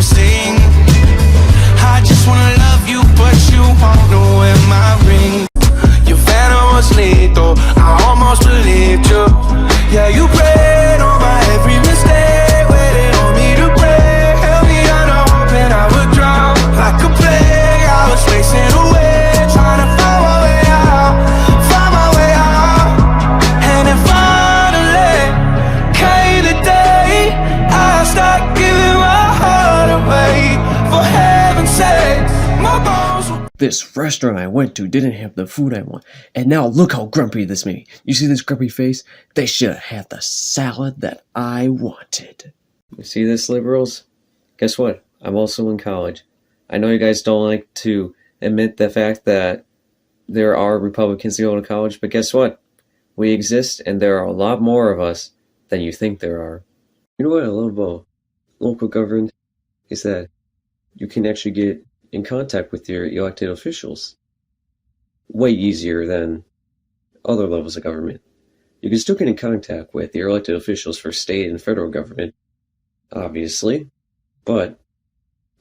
don't sing. I just wanna love you, but you won't wear my ring. Your venom was lethal, I almost believed you. Yeah, you prayed on my every mistake, waited on me to break. Held me under hope and I would drown like a plague. I was racing away, trying to find my way out, find my way out. And then finally came the day I stopped giving my heart away. For heaven's sake, my bones will... This restaurant I went to didn't have the food I want, and now look how grumpy this made me. You see this grumpy face? They should have had the salad that I wanted. You see this, liberals? Guess what? I'm also in college. I know you guys don't like to admit the fact that there are Republicans who go to college, but guess what? We exist, and there are a lot more of us than you think there are. You know what I love about local government is that you can actually get in contact with your elected officials way easier than other levels of government. You can still get in contact with your elected officials for state and federal government, obviously, but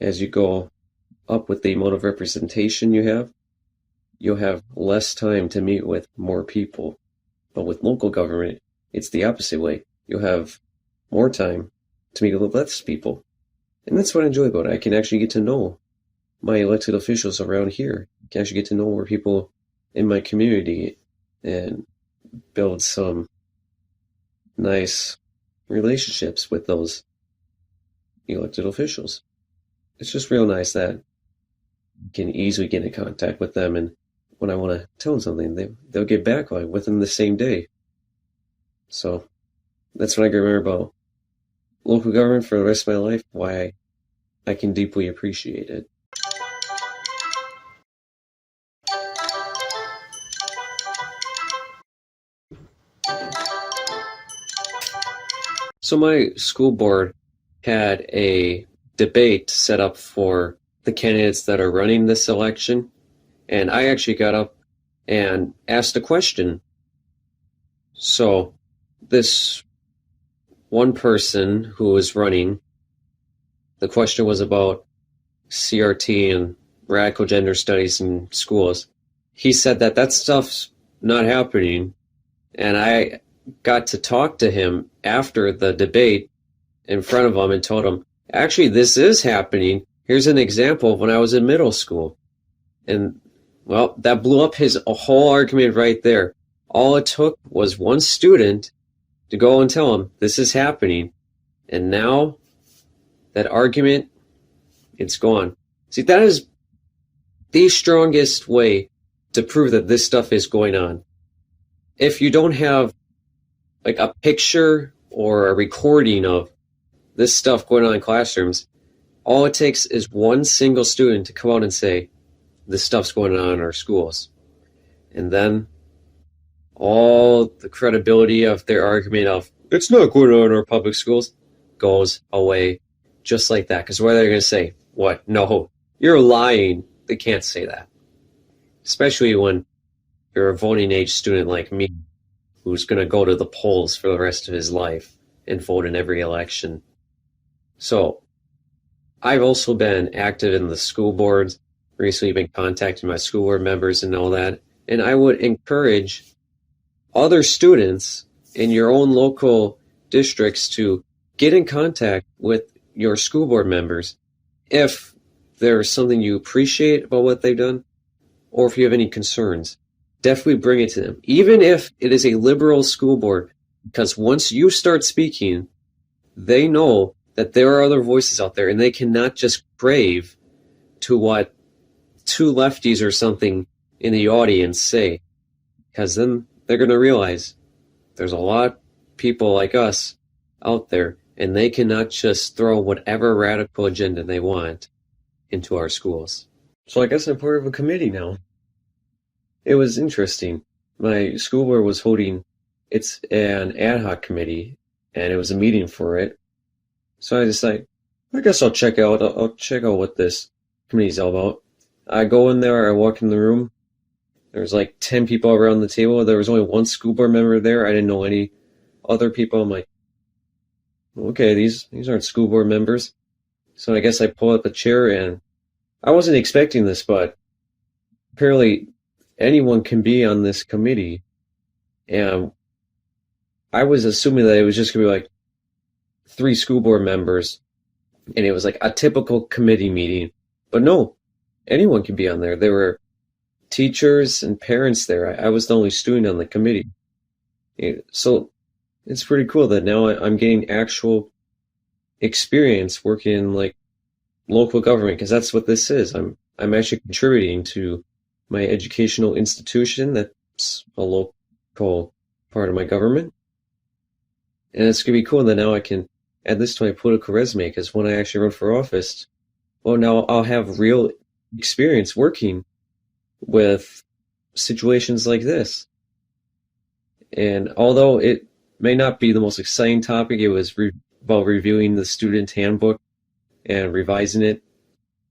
as you go up with the amount of representation you have, you'll have less time to meet with more people. But with local government, it's the opposite way. You'll have more time to meet with less people. And that's what I enjoy about it. I can actually get to know my elected officials around here. I can actually get to know more people in my community and build some nice relationships with those elected officials. It's just real nice that you can easily get in contact with them, and when I want to tell them something, they'll get back like within the same day. So that's what I can remember about local government for the rest of my life, why I can deeply appreciate it. So my school board had a debate set up for the candidates that are running this election, and I actually got up and asked a question. So this one person who was running, the question was about CRT and radical gender studies in schools. He said that stuff's not happening, and I got to talk to him after the debate in front of him and told him, actually, this is happening. Here's an example of when I was in middle school. And, well, that blew up his whole argument right there. All it took was one student to go and tell him, this is happening. And now, that argument, it's gone. See, that is the strongest way to prove that this stuff is going on. If you don't have like a picture or a recording of this stuff going on in classrooms, all it takes is one single student to come out and say, this stuff's going on in our schools. And then all the credibility of their argument of, it's not going on in our public schools, goes away just like that. Because what are they going to say? What? No, you're lying. They can't say that. Especially when you're a voting age student like me, who's going to go to the polls for the rest of his life and vote in every election. So I've also been active in the school boards, recently been contacting my school board members and all that. And I would encourage other students in your own local districts to get in contact with your school board members if there's something you appreciate about what they've done, or if you have any concerns. Definitely bring it to them, even if it is a liberal school board, because once you start speaking, they know that there are other voices out there, and they cannot just crave to what two lefties or something in the audience say, because then they're going to realize there's a lot of people like us out there, and they cannot just throw whatever radical agenda they want into our schools. So I guess I'm part of a committee now. It was interesting. My school board was holding, it's an ad hoc committee, and it was a meeting for it. So I decided, I guess I'll check out what this committee's all about. I go in there, I walk in the room. There's like 10 people around the table. There was only one school board member there. I didn't know any other people. I'm like, okay, these aren't school board members. So I guess I pull up a chair, and I wasn't expecting this, but apparently anyone can be on this committee. And I was assuming that it was just going to be like 3 school board members, and it was like a typical committee meeting. But no, anyone can be on there. There were teachers and parents there. I was the only student on the committee. So it's pretty cool that now I'm getting actual experience working in like local government, because that's what this is. I'm actually contributing to my educational institution that's a local part of my government. And it's going to be cool that now I can add this to my political resume, because when I actually run for office, well, now I'll have real experience working with situations like this. And although it may not be the most exciting topic, it was about reviewing the student handbook and revising it,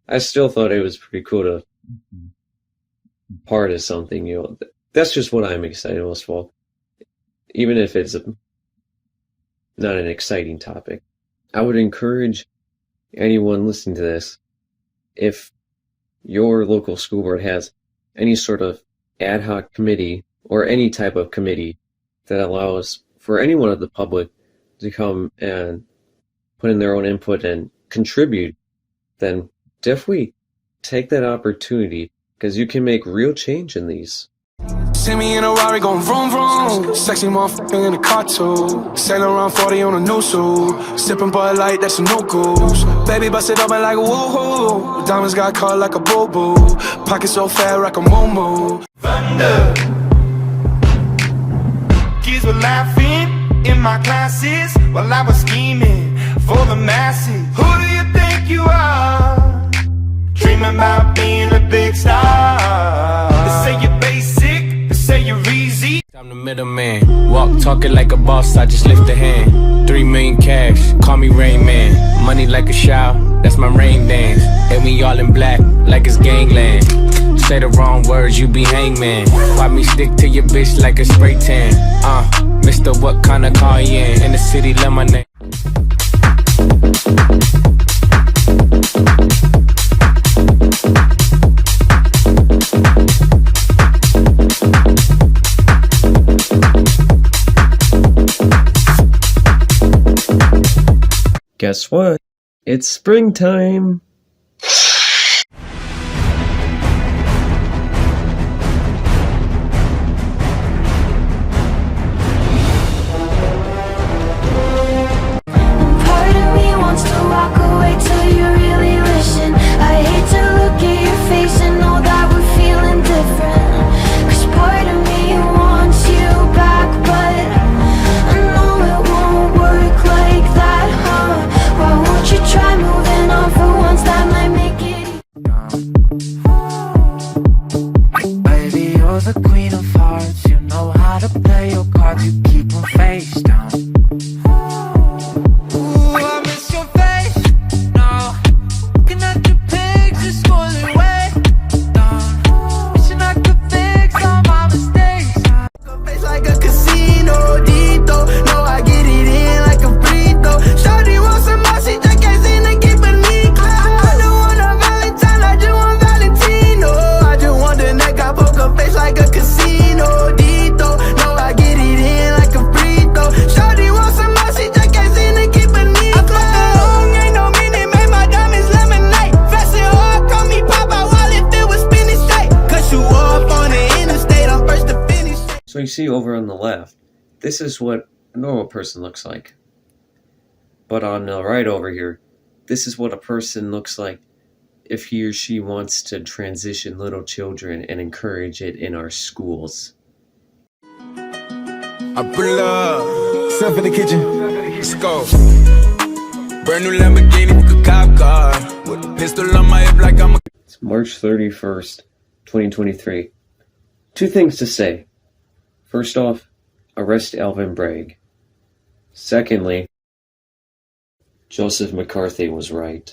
I still thought it was pretty cool to be part of something. That's just what I'm excited most of all. Even if it's not an exciting topic, I would encourage anyone listening to this, if your local school board has any sort of ad hoc committee or any type of committee that allows for anyone of the public to come and put in their own input and contribute, then definitely take that opportunity, because you can make real change in these. See me in a Rari going vroom vroom. Sexy motherfucker in a car too. Sailing around 40 on a new suit. Sipping Bud Light, that's some no goose. Baby bust it open like a woohoo. Diamonds got caught like a boo-boo. Pocket so fat like a moo-moo. Thunder. Kids were laughing in my classes while I was scheming for the masses. Who do you think you are? Dreaming about being a big star. They say you're basic, they say you're easy. I'm the middleman, walk talking like a boss, I just lift a hand. 3 million cash, call me Rain Man. Money like a shower, that's my rain dance. And we all in black, like it's gangland. Say the wrong words, you be hangman. Why me stick to your bitch like a spray tan? Mister, what kind of car you in the city, love my name. Guess what? It's springtime! Part of me wants to walk away till you really listen. I hate to look at your face and know that we're feeling different. 'Cause part of me wants you back, but I know it won't work like that, huh? Why won't you try moving on for once? That might make it Baby, you're the queen of hearts. You know how to play your cards. You keep them face down. So you see over on the left, this is what a normal person looks like. But on the right over here, this is what a person looks like if he or she wants to transition little children and encourage it in our schools. I pull up, stuff in the kitchen, let's go. Brand new Lamborghini with a cop car, with a pistol on my hip like I'm a... It's March 31st, 2023. 2 things to say. First off, arrest Alvin Bragg. Secondly, Joseph McCarthy was right.